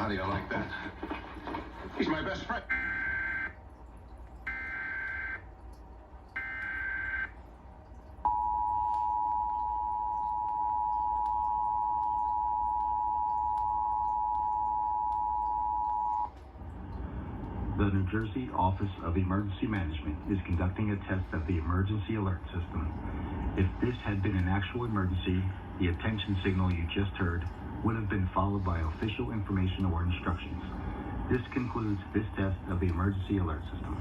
how do you like that? He's my best friend. The New Jersey Office of Emergency Management is conducting a test of the emergency alert system. If this had been an actual emergency, the attention signal you just heard would have been followed by official information or instructions. This concludes this test of the emergency alert system.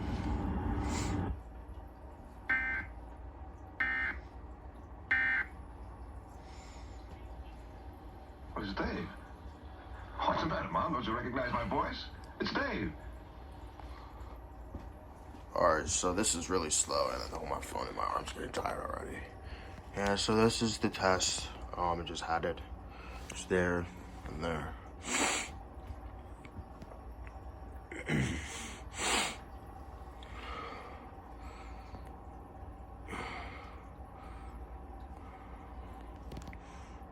Oh, it's Dave. What's the matter, Mom? Don't you recognize my voice? It's Dave. Alright, so this is really slow, and I hold my phone in my arms getting tired already. Yeah, so this is the test. I just had it. It's there and there.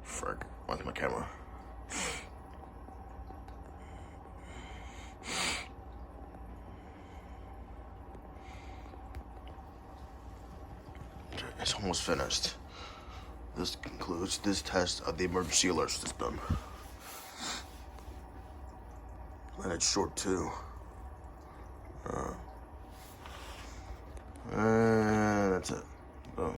Frick, where's my camera? It's almost finished. This concludes this test of the emergency alert system. And it's short too. And that's it.